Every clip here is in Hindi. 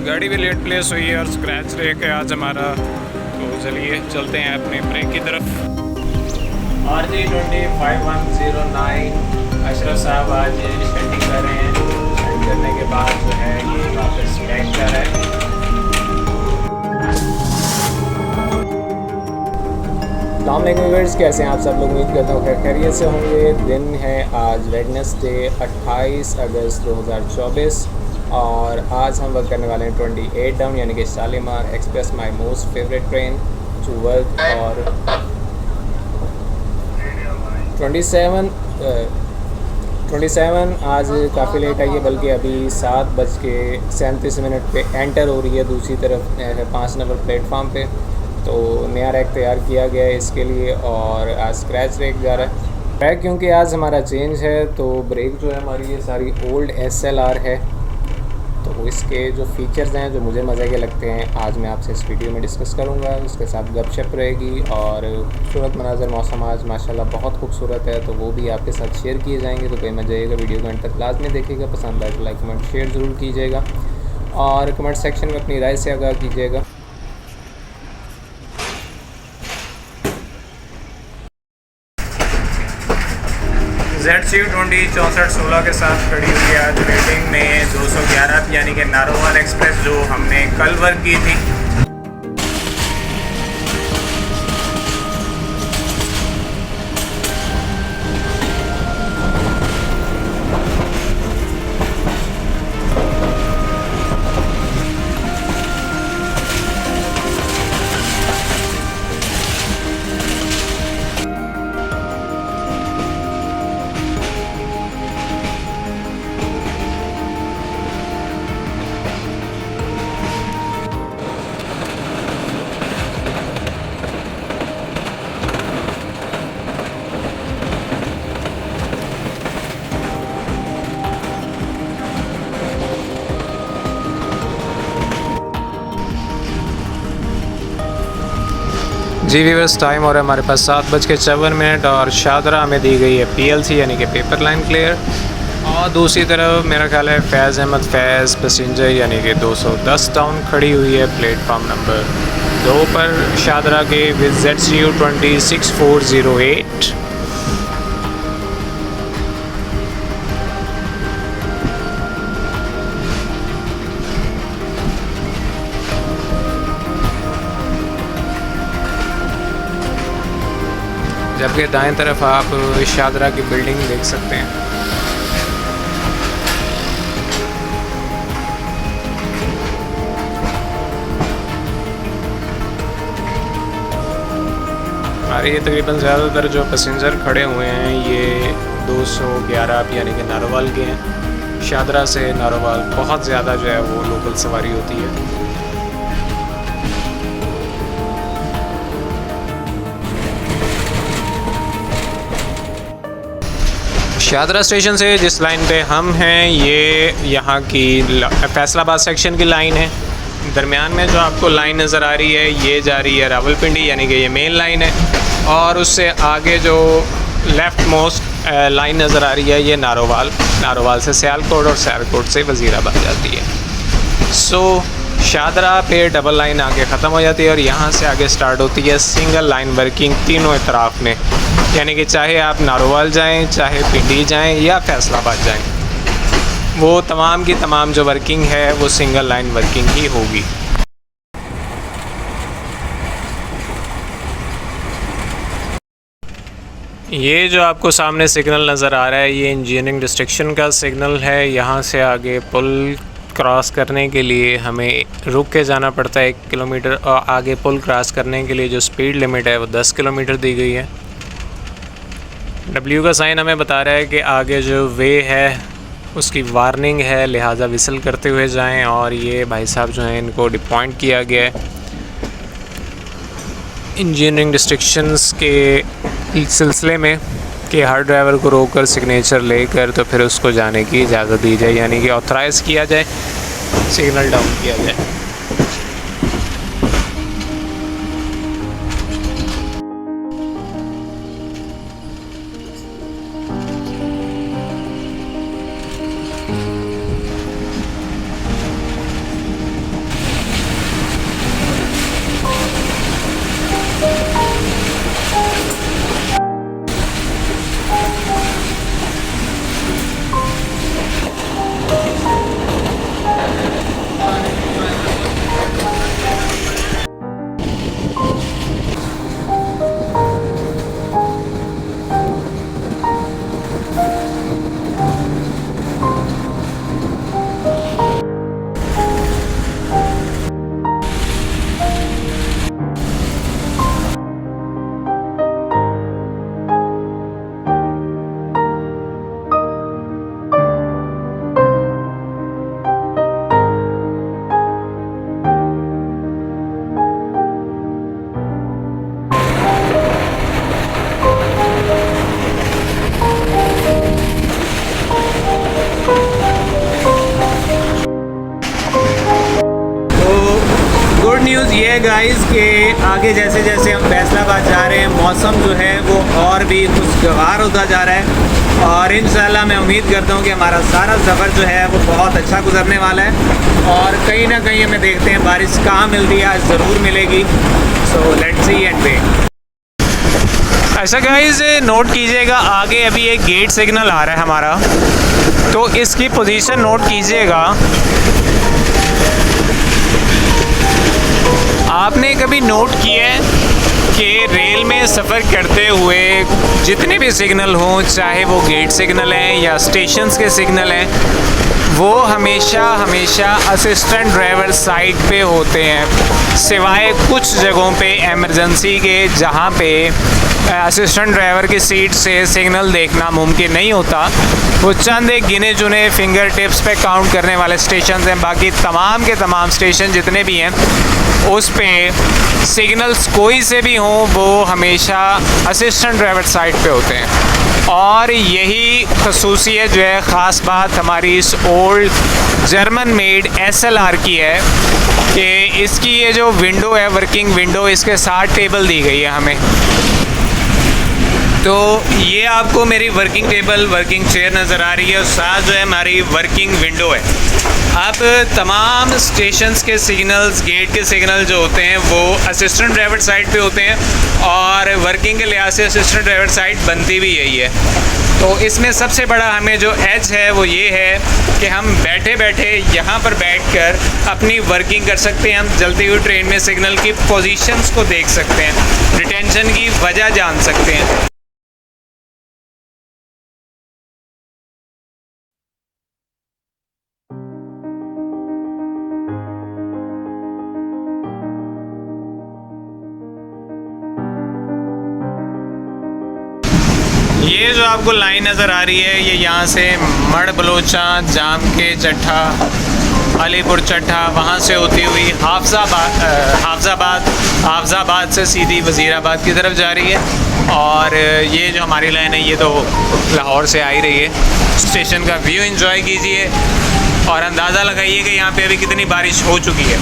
गाड़ी भी लेट प्लेस हुई है और स्क्रैच रेक है आज हमारा। तो चलिए चलते हैं अपने ब्रेक की तरफ। RG25109 अशरफ साहब आज स्टैंडिंग कर रहे हैं। स्टैंड करने के बाद जो है ये वापस बैक कर रहा है। व्यूअर्स, कैसे हैं आप सब लोग? उम्मीद करता हूँ खैरियत से होंगे। दिन है आज वेडनेसडे 28 अगस्त 2024 और आज हम वर्क करने वाले हैं 28 डाउन यानी कि Shalimar express, my most favourite train to work. और 27 आज काफ़ी लेट आई है, बल्कि अभी 7:37 पे एंटर हो रही है दूसरी तरफ 5 नंबर प्लेटफार्म पे। तो नया रैक तैयार किया गया है इसके लिए और आज स्क्रैच रैक जा रहा है। रैक क्योंकि आज हमारा चेंज है तो ब्रेक जो है हमारी ये सारी ओल्ड SLR है। तो इसके जो फीचर्स हैं जो मुझे मज़े के लगते हैं आज मैं आपसे इस वीडियो में डिस्कस करूंगा। उसके साथ गपशप रहेगी और खूबसूरत मनाजर, मौसम आज माशाल्लाह बहुत खूबसूरत है तो वो भी आपके साथ शेयर किए जाएंगे। तो कहीं मत जाइएगा, वीडियो को एंड तक लाजमी देखिएगा। पसंद आए तो लाइक कमेंट शेयर ज़रूर कीजिएगा और कमेंट सेक्शन में अपनी राय से आगाह कीजिएगा। ZCU 206416 के साथ खड़ी हुई है आज रेटिंग में 211 यानी कि नारोवाल एक्सप्रेस जो हमने कल वर्क की थी। जी व्यूअर्स, टाइम हो रहा है हमारे पास 7:54 और शादरा हमें दी गई है PLC यानी कि पेपर लाइन क्लियर। और दूसरी तरफ मेरा ख्याल है फैज़ अहमद फैज़ पैसेंजर यानी कि 210 डाउन खड़ी हुई है प्लेटफार्म नंबर 2 पर शादरा के विद ZCU 26408। जबकि दाएं तरफ आप शादरा की बिल्डिंग देख सकते हैं। हमारे ये तकरीबन ज़्यादातर जो पैसेंजर खड़े हुए हैं ये 211 यानी कि नारोवाल के हैं। शादरा से नारोवाल बहुत ज़्यादा जो है वो लोकल सवारी होती है। शादरा स्टेशन से जिस लाइन पे हम हैं ये यहाँ की फैसलाबाद सेक्शन की लाइन है। दरमियान में जो आपको लाइन नज़र आ रही है ये जा रही है रावलपिंडी यानी कि ये मेन लाइन है। और उससे आगे जो लेफ़्ट मोस्ट लाइन नज़र आ रही है ये नारोवाल से सियालकोट और सियालकोट से वज़ीराबाद जाती है। शादरा पे डबल लाइन आगे ख़त्म हो जाती है और यहाँ से आगे स्टार्ट होती है सिंगल लाइन वर्किंग तीनों इतराफ़ में। यानी कि चाहे आप नारोवाल जाएं, चाहे पिंडी जाएं या फैसलाबाद जाएं, वो तमाम की तमाम जो वर्किंग है वो सिंगल लाइन वर्किंग ही होगी। ये जो आपको सामने सिग्नल नज़र आ रहा है ये इंजीनियरिंग डिस्ट्रिक्शन का सिग्नल है। यहाँ से आगे पुल क्रॉस करने के लिए हमें रुक के जाना पड़ता है 1 किलोमीटर और आगे पुल क्रॉस करने के लिए जो स्पीड लिमिट है वो 10 किलोमीटर दी गई है। W का साइन हमें बता रहा है कि आगे जो वे है उसकी वार्निंग है, लिहाजा विसल करते हुए जाएं। और ये भाई साहब जो हैं इनको डिपॉइंट किया गया है इंजीनियरिंग डिस्ट्रिक्शंस के सिलसिले में कि हर ड्राइवर को रोककर सिग्नेचर लेकर तो फिर उसको जाने की इजाज़त दी जाए, यानी कि ऑथराइज़ किया जाए, सिग्नल डाउन किया जाए। गाइस कि आगे जैसे जैसे हम फैसलाबाद जा रहे हैं मौसम जो है वो और भी खुशगवार होता जा रहा है और इंशाल्लाह मैं उम्मीद करता हूँ कि हमारा सारा सफ़र जो है वो बहुत अच्छा गुजरने वाला है और कहीं ना कहीं हमें देखते हैं बारिश कहाँ मिलती है, आज ज़रूर मिलेगी। So let's see and wait. अच्छा गाइस नोट कीजिएगा आगे अभी एक गेट सिग्नल आ रहा है हमारा, तो इसकी पोजीशन नोट कीजिएगा। आपने कभी नोट किया है कि रेल में सफ़र करते हुए जितने भी सिग्नल हों, चाहे वो गेट सिग्नल हैं या स्टेशंस के सिग्नल हैं, वो हमेशा असिस्टेंट ड्राइवर साइड पे होते हैं, सिवाय कुछ जगहों पे इमरजेंसी के जहाँ पे असिस्टेंट ड्राइवर की सीट से सिग्नल देखना मुमकिन नहीं होता। वो चंद एक गिने चुने फिंगर टिप्स पे काउंट करने वाले स्टेशन हैं, बाकी तमाम के तमाम स्टेशन जितने भी हैं उस पे सिग्नल्स कोई से भी हों वो हमेशा असिस्टेंट ड्राइवर साइड पे होते हैं। और यही खसूसियत जो है, ख़ास बात हमारी इस ओल्ड जर्मन मेड SLR की है कि इसकी ये जो विंडो है, वर्किंग विंडो, इसके साथ टेबल दी गई है हमें। तो ये आपको मेरी वर्किंग टेबल, वर्किंग चेयर नज़र आ रही है और साथ जो है हमारी वर्किंग विंडो है। अब तमाम स्टेशंस के सिग्नल्स, गेट के सिग्नल जो होते हैं वो असिस्टेंट ड्राइवर साइड पे होते हैं और वर्किंग के लिहाज से असिस्टेंट ड्राइवर साइड बनती भी यही है। तो इसमें सबसे बड़ा हमें जो एज है वो ये है कि हम बैठे बैठे यहाँ पर बैठकर अपनी वर्किंग कर सकते हैं। हम चलती हुई ट्रेन में सिग्नल की पोजीशंस को देख सकते हैं, डिटेंशन की वजह जान सकते हैं। ये जो आपको लाइन नज़र आ रही है ये यहाँ से मड़ बलोचा, जाम के चट्ठा, अलीपुर चट्ठा, वहाँ से होती हुई हाफजाबाद से सीधी वज़ीराबाद की तरफ जा रही है। और ये जो हमारी लाइन है ये तो लाहौर से आ ही रही है। स्टेशन का व्यू एंजॉय कीजिए और अंदाज़ा लगाइए कि यहाँ पे अभी कितनी बारिश हो चुकी है।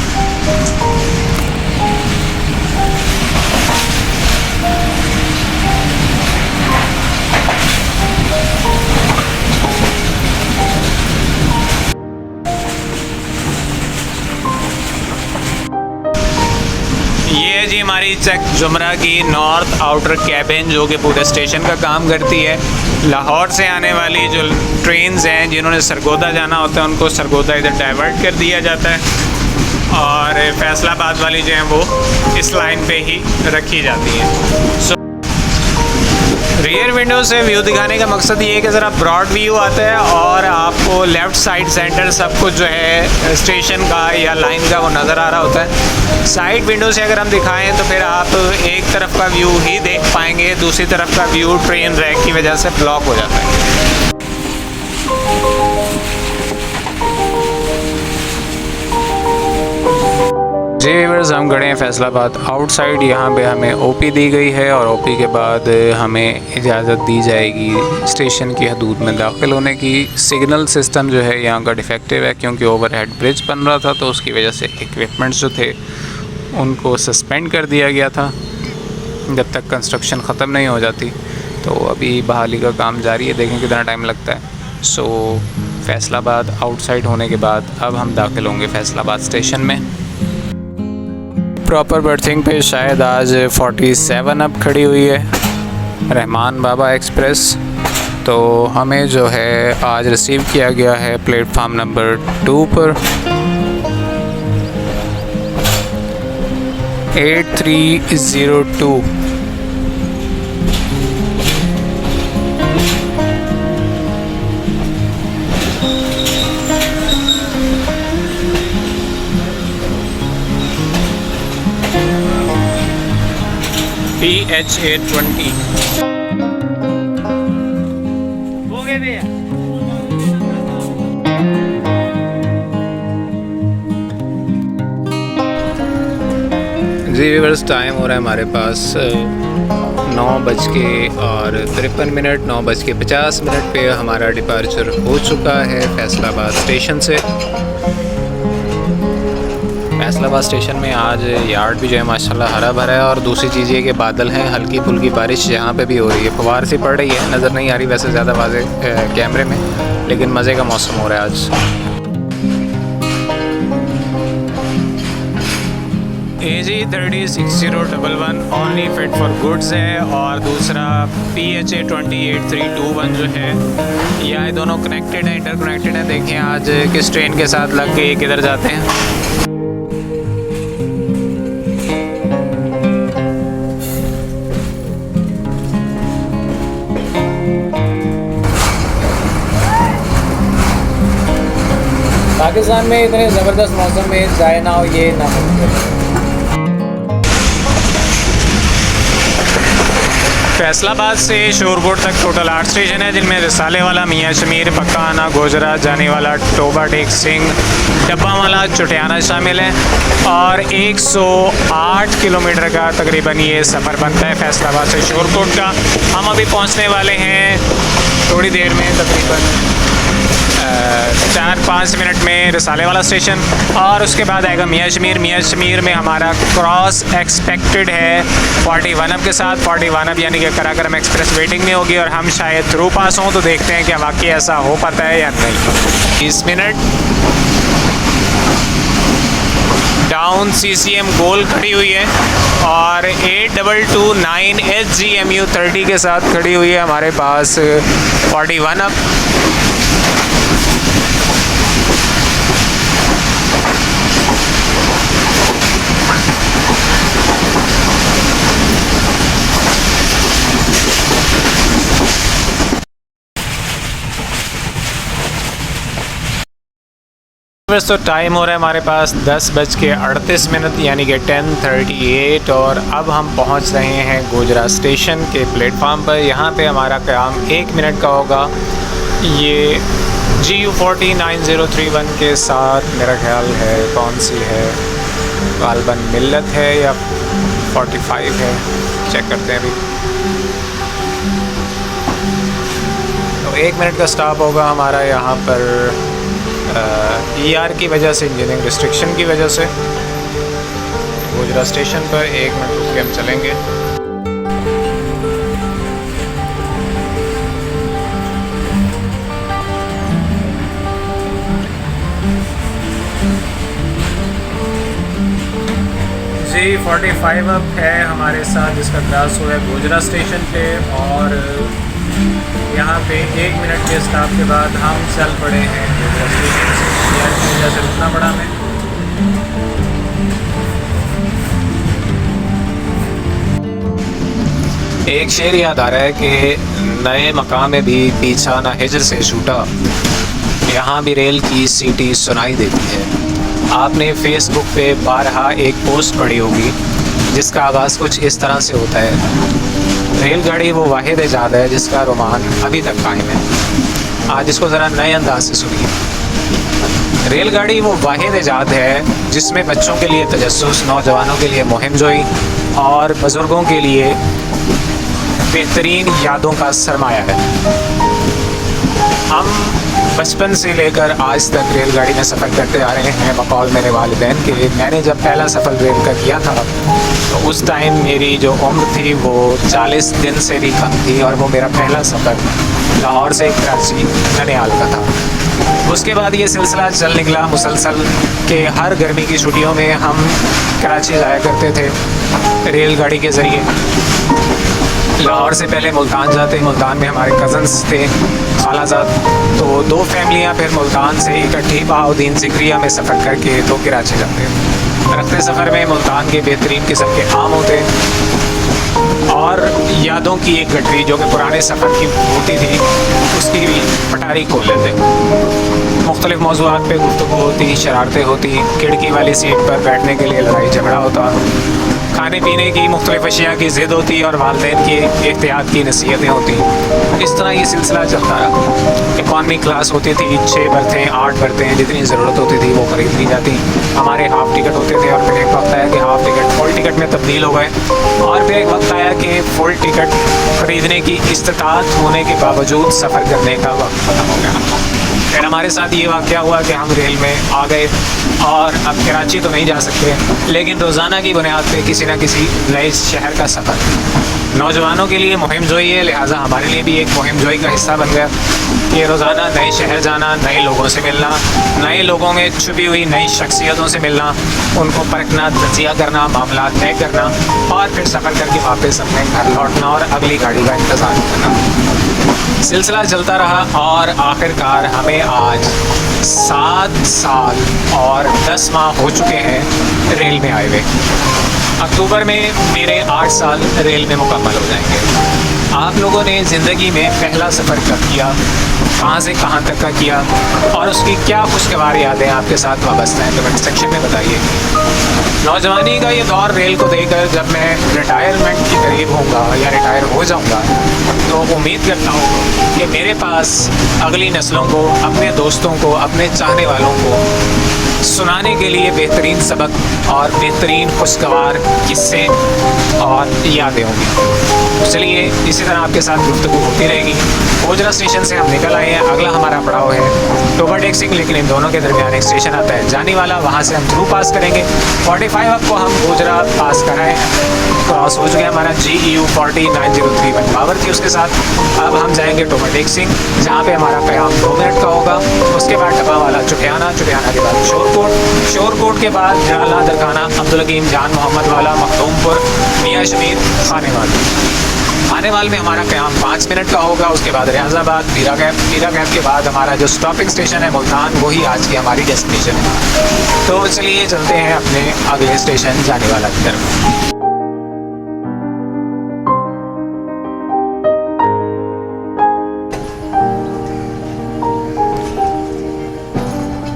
ये जी हमारी चक जुमरा की नॉर्थ आउटर कैबिन जो कि पूरे स्टेशन का काम करती है। लाहौर से आने वाली जो ट्रेन्स हैं जिन्होंने सरगोदा जाना होता है उनको सरगोदा इधर डाइवर्ट कर दिया जाता है और फैसलाबाद वाली जो हैं वो इस लाइन पे ही रखी जाती हैं। रियर विंडो से व्यू दिखाने का मकसद ये है कि ज़रा ब्रॉड व्यू आता है और आपको लेफ़्ट साइड सेंटर सब कुछ जो है स्टेशन का या लाइन का वो नज़र आ रहा होता है। साइड विंडो से अगर हम दिखाएं तो फिर आप एक तरफ का व्यू ही देख पाएंगे, दूसरी तरफ का व्यू ट्रेन रैक की वजह से ब्लॉक हो जाता है। जी व्यूअर्स, हम खड़े हैं फैसलाबाद आउटसाइड। यहाँ पे हमें ओपी दी गई है और ओपी के बाद हमें इजाज़त दी जाएगी स्टेशन की हदूद में दाखिल होने की। सिग्नल सिस्टम जो है यहाँ का डिफेक्टिव है क्योंकि ओवरहेड ब्रिज बन रहा था तो उसकी वजह से इक्विपमेंट्स जो थे उनको सस्पेंड कर दिया गया था जब तक कंस्ट्रक्शन ख़त्म नहीं हो जाती। तो अभी बहाली का काम जारी है, देखें कितना टाइम लगता है। सो फैसलाबाद आउटसाइड होने के बाद अब हम दाखिल होंगे फैसलाबाद स्टेशन में। प्रॉपर बर्थिंग पे शायद आज 47 अब खड़ी हुई है रहमान बाबा एक्सप्रेस। तो हमें जो है आज रिसीव किया गया है प्लेटफार्म नंबर 2 पर 8302। PH820 हो गए भैया। जी व्यूअर्स, टाइम हो रहा है हमारे पास 9:53 9:50 पे हमारा डिपार्चर हो चुका है फैसलाबाद स्टेशन से। फैसलाबाद स्टेशन में आज यार्ड भी जो है माशाल्लाह हरा भरा है, और दूसरी चीज़ ये कि बादल हैं, हल्की फुल्की बारिश यहाँ पे भी हो रही है, फुहार सी पड़ रही है, नज़र नहीं आ रही वैसे ज़्यादा वाज़े कैमरे में, लेकिन मज़े का मौसम हो रहा है आज। AG 306011 only fit for goods है, और दूसरा PHA 28321 जो है, यह दोनों कनेक्टेड है, इंटरकनेक्टेड है। देखें आज किस ट्रेन के साथ लग के किधर जाते हैं। पाकिस्तान में इतने ज़बरदस्त मौसम में जाए ना हो ये नामुमकिन है। फैसलाबाद से शोरकोट तक टोटल 8 स्टेशन है, जिनमें रिसाले वाला, मियाँ शमीर, पक्काना, गोजरा, जाने वाला, टोबा टेक सिंह, डब्बा वाला, चुटियाना शामिल है, और 108 किलोमीटर का तकरीबन ये सफ़र बनता है फैसलाबाद से शोरकोट का। हम अभी पहुंचने वाले हैं थोड़ी देर में, तकरीबन 4-5 मिनट में रिसाले वाला स्टेशन, और उसके बाद आएगा मियाँ शमीर। मियाँ शमीर में हमारा क्रॉस एक्सपेक्टेड है 41 अप के साथ। 41 अप यानी कि कराकरम एक्सप्रेस वेटिंग में होगी, और हम शायद थ्रू पास हों, तो देखते हैं क्या वाकई ऐसा हो पाता है या नहीं। 20 मिनट डाउन CCM गोल खड़ी हुई है, और 8229 SGMU 30 के साथ खड़ी हुई है हमारे पास 41 अप। तो टाइम हो रहा है हमारे पास 10:38 यानी कि 10:38, और अब हम पहुंच रहे हैं गोजरा स्टेशन के प्लेटफार्म पर। यहाँ पे हमारा क़याम 1 मिनट का होगा। ये GU 409031 के साथ मेरा ख्याल है, कौन सी है, गालबन मिल्लत है या 45 है, चेक करते हैं अभी। तो 1 मिनट का स्टॉप होगा हमारा यहाँ पर ER की वजह से, इंजीनियरिंग रिस्ट्रिक्शन की वजह से। गोजरा स्टेशन पर 1 मिनट रुक के हम चलेंगे। जी 45 अप है हमारे साथ, जिसका क्रॉस हुआ है गोजरा स्टेशन पे, और यहाँ पे 1 मिनट के स्टॉप के बाद हम चल पड़े हैं गोजरा स्टेशन से। यार की वजह से रुकना पड़ा हमें। एक शेर याद आ रहा है कि नए मकाम में भी पीछा ना हिजर से छूटा, यहाँ भी रेल की सीटी सुनाई देती है। आपने फेसबुक पे बारहा एक पोस्ट पढ़ी होगी जिसका आगाज़ कुछ इस तरह से होता है, रेलगाड़ी वो वाहिद इजाद है जिसका रोमान अभी तक कायम है। आज इसको ज़रा नए अंदाज से सुनिए। रेलगाड़ी वो वाहिद इजाद है जिसमें बच्चों के लिए तजस्सुस, नौजवानों के लिए मुहिमजोई, और बुज़ुर्गों के लिए बेहतरीन यादों का सरमाया है। हम बचपन से लेकर आज तक रेलगाड़ी में सफ़र करते आ रहे हैं। बकौल मेरे वालिदैन के, मैंने जब पहला सफ़र रेल का किया था तो उस टाइम मेरी जो उम्र थी वो 40 दिन से भी कम थी, और वो मेरा पहला सफ़र लाहौर से कराची ननिहाल का था। उसके बाद ये सिलसिला चल निकला मुसलसल कि हर गर्मी की छुट्टियों में हम कराची जाया करते थे रेलगाड़ी के ज़रिए। लाहौर से पहले मुल्तान जाते, मुल्तान में हमारे कज़न्स थे, खालाजाद, तो 2 फैमिलियाँ फिर मुल्तान से इकट्ठी बहाउद्दीन ज़िक्रिया में सफ़र करके तो कराची जाते। रफ्ते सफ़र में मुल्तान के बेहतरीन किस्म के आम होते, और यादों की एक गठरी जो कि पुराने सफ़र की होती थी उसकी भी पटारी खोल लेते। मुख्तलिफ़ मौज़ूआत पे गुफ्तगू होती, शरारतें होती, खिड़की वाली सीट पर बैठने के लिए लड़ाई झगड़ा होता, खाने पीने की मुख्तलिफ़ अशिया की ज़िद होती, और वालिदैन की एहतियात की नसीहतें होती। इस तरह ये सिलसिला चलता रहा। इकॉनमी क्लास होती थी, 6 बर्थें 8 बर्थें जितनी ज़रूरत होती थी वो ख़रीद ली जाती। हमारे हाफ़ टिकट होते थे, और फिर एक वक्त आया कि हाफ़ टिकट फुल टिकट में तब्दील हो गए, और फिर एक वक्त आया कि फुल टिकट ख़रीदने की इस्तिताअत होने के बावजूद सफ़र करने का वक्त ख़त्म हो गया। फिर हमारे साथ ये वाक़या हुआ कि हम रेल में आ गए और अब कराची तो नहीं जा सकते, लेकिन रोज़ाना की बुनियाद पे किसी न किसी नए शहर का सफ़र नौजवानों के लिए मुहिम जोई है, लिहाजा हमारे लिए भी एक मुहिम जोई का हिस्सा बन गया कि रोज़ाना नए शहर जाना, नए लोगों से मिलना, नए लोगों में छुपी हुई नई शख्सियतों से मिलना, उनको परखना, तजिया करना, मामला तय करना और फिर सफ़र करके वापस अपने घर लौटना और अगली गाड़ी का इंतज़ार करना। सिलसिला चलता रहा और आखिरकार हमें आज 7 साल और 10 माह हो चुके हैं रेल में आए हुए। अक्टूबर में मेरे 8 साल रेल में मुकम्मल हो जाएंगे। आप लोगों ने ज़िंदगी में पहला सफ़र कब किया, कहाँ से कहाँ तक का किया और उसकी क्या खुशगवार यादें आपके साथ वाबस्ता हैं, कमेंट सेक्शन में बताइए। नौजवानी का ये दौर रेल को देकर जब मैं रिटायरमेंट के करीब होऊंगा या रिटायर हो जाऊंगा तो उम्मीद करता हूँ कि मेरे पास अगली नस्लों को, अपने दोस्तों को, अपने चाहने वालों को सुनाने के लिए बेहतरीन सबक और बेहतरीन खुशगवार किस्से और यादें होंगी। चलिए इसी तरह आपके साथ गुफ्तगू होती रहेगी। गोजरा स्टेशन से हम निकल आए हैं, अगला हमारा पड़ाव है टोबर टेक सिंह, लेकिन इन दोनों के दरमियान एक स्टेशन आता है जानी वाला, वहाँ से हम थ्रू पास करेंगे। 45 अब को हम गोजरा पास कराएँ, क्रॉस हो चुके हैं हमारा GEU 40903 पावर थी उसके साथ। अब हम जाएंगे टोबर टेक सिंह, जहाँ पे हमारा क़याम 2 मिनट का होगा। उसके बाद डब्बा वाला चुटियाना, चुटियाना के बाद शोरकोट, शोरकोट के बाद जाला, दरखाना, अब्दुल हकीम, जान मोहम्मद वाला, मखदूमपुर, मियाँ शमीर, खानेवाल। खानेवाल में हमारा क़याम 5 मिनट का होगा। उसके बाद रियाजाबाद, पीरा गैप के बाद हमारा जो स्टॉपिंग स्टेशन है मुल्तान, वही आज की हमारी डेस्टिनेशन है। तो चलिए चलते हैं अपने अगले स्टेशन जाने वाला की तरफ।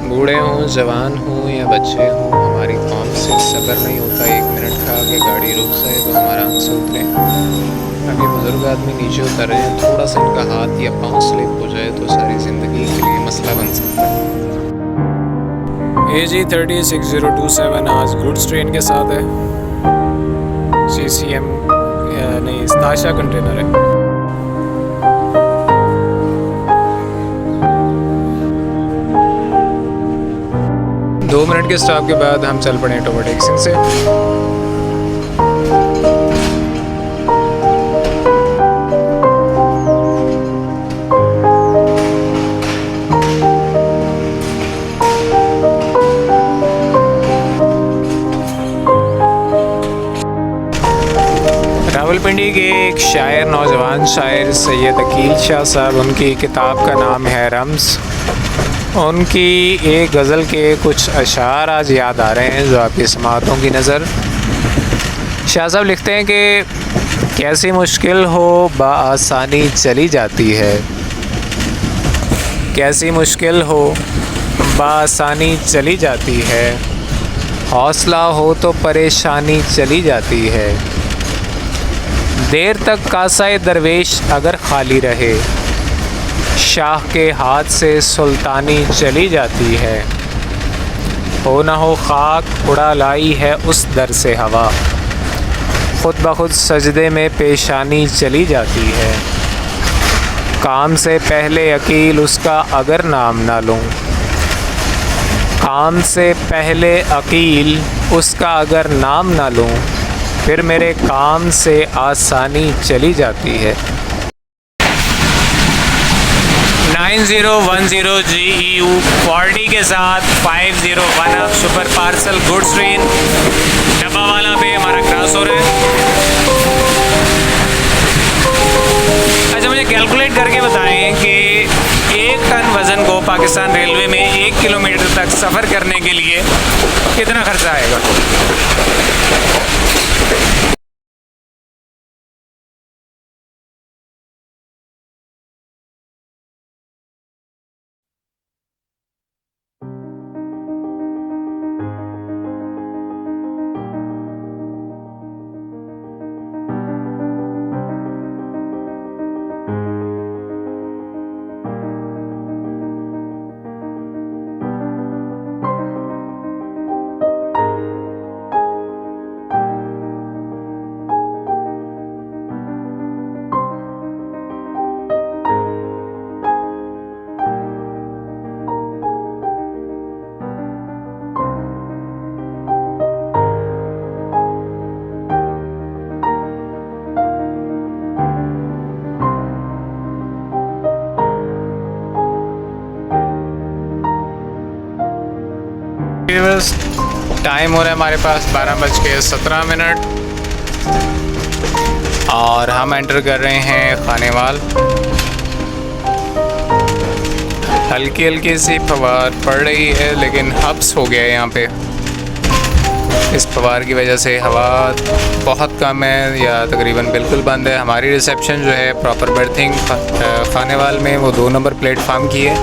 बूढ़े हों, जवान हों या बच्चे हों, हमारी कौम से सब्र नहीं होता 1 मिनट का कि गाड़ी रुक जाए तो हम आराम से उतरें। अभी बुज़ुर्ग आदमी नीचे उतर रहे हैं, थोड़ा सा इनका हाथ या पाँव स्लिप हो जाए तो सारी ज़िंदगी के लिए मसला बन सकता है। AG 36027 आज गुड्स ट्रेन के साथ है। CCM नहीं, ताशा कंटेनर है। 2 मिनट के स्टॉप के बाद हम चल पड़े टोबर टेक सिंह से। रावलपिंडी के एक शायर, नौजवान शायर सैयद अकील शाह साहब, उनकी किताब का नाम है रम्ज़। उनकी एक गज़ल के कुछ अशार आज याद आ रहे हैं जो आपकी समाअतों की नज़र। शाह साहब लिखते हैं कि कैसी मुश्किल हो बआसानी चली जाती है, कैसी मुश्किल हो बआसानी चली जाती है, हौसला हो तो परेशानी चली जाती है, देर तक कासाए दरवेश अगर खाली रहे, शाह के हाथ से सुल्तानी चली जाती है, हो न हो खाक उड़ा लाई है उस दर से हवा, खुद ब खुद सजदे में पेशानी चली जाती है, काम से पहले अकील उसका अगर नाम ना लूँ, काम से पहले अकील उसका अगर नाम ना लूँ, फिर मेरे काम से आसानी चली जाती है। 9010 GEU 40 के साथ 501 अब सुपर पार्सल गुड्स ट्रेन डब्बा वाला पे हमारा क्रॉस हो रहा है। अच्छा, मुझे कैलकुलेट करके बताएं कि 1 टन वज़न को पाकिस्तान रेलवे में 1 किलोमीटर तक सफ़र करने के लिए कितना खर्चा आएगा। वीवर्स, टाइम हो रहा है हमारे पास 12:17 और हम एंटर कर रहे हैं खानेवाल। हल्की हल्की सी फवार पड़ रही है, लेकिन हब्स हो गया है यहाँ पे। इस फवार की वजह से हवा बहुत कम है या तकरीबन बिल्कुल बंद है। हमारी रिसेप्शन जो है प्रॉपर बर्थिंग खानेवाल में वो 2 नंबर प्लेटफार्म की है।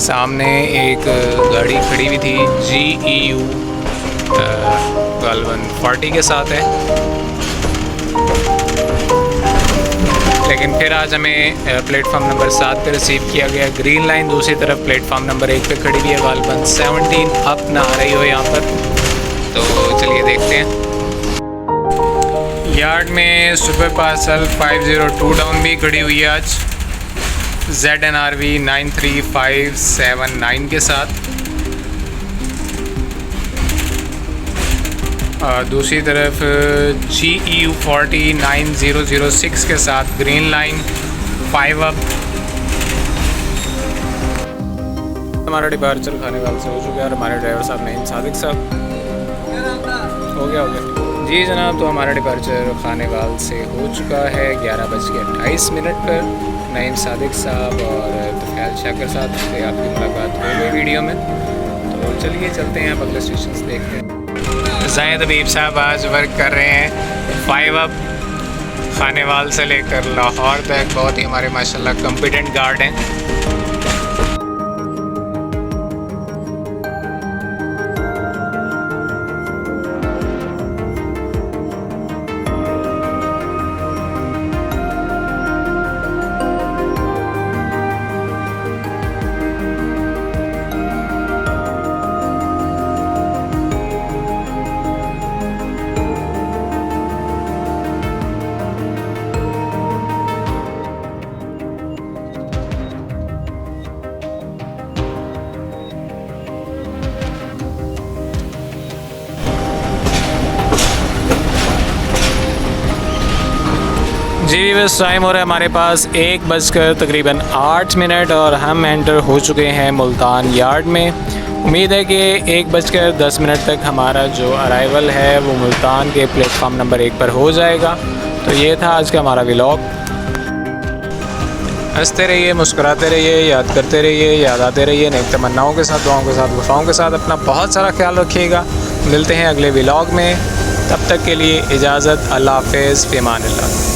सामने एक गाड़ी खड़ी हुई थी GEU 1240 के साथ है, लेकिन फिर आज हमें प्लेटफार्म नंबर 7 पे रिसीव किया गया। ग्रीन लाइन दूसरी तरफ प्लेटफार्म नंबर 1 पे खड़ी हुई है। गालबन 17 अप ना आ रही हो यहाँ पर, तो चलिए देखते हैं। यार्ड में सुपर पार्सल 502 डाउन भी खड़ी हुई है आज ZNRV 93579 के साथ। दूसरी तरफ GEU 49006 के साथ ग्रीन लाइन 5 अप। हमारा डिपार्चर खानेवाल से हो चुका है और हमारे ड्राइवर साहब नईम सादिक साहब हो गया जी जनाब। तो हमारा डिपार्चर खानेवाल से हो चुका है 11:28 पर। नईम सादिक साहब और तुफैल शाकर साहब से आपकी मुलाकात हो गई वीडियो में, तो चलिए चलते हैं अब अगले स्टेशन से देखते हैं। ज़ाहिद हबीब साहब आज वर्क कर रहे हैं 5 अप खानेवाल से लेकर लाहौर तक। बहुत ही हमारे माशाल्लाह कॉम्पिटेंट गार्ड हैं। जी बस टाइम हो रहा है हमारे पास 1:08 और हम एंटर हो चुके हैं मुल्तान यार्ड में। उम्मीद है कि 1:10 तक हमारा जो अराइवल है वो मुल्तान के प्लेटफार्म नंबर 1 पर हो जाएगा। तो ये था आज का हमारा व्लॉग। हंसते रहिए, मुस्कुराते रहिए, याद करते रहिए, याद आते रहिए। नेक तमन्नाओं के साथ, दुआओं के साथ, वफ़ाओं के साथ अपना बहुत सारा ख्याल रखिएगा। मिलते हैं अगले व्लॉग में, तब तक के लिए इजाज़त। अल्लाह हाफ़िज़, फ़ी अमान अल्लाह।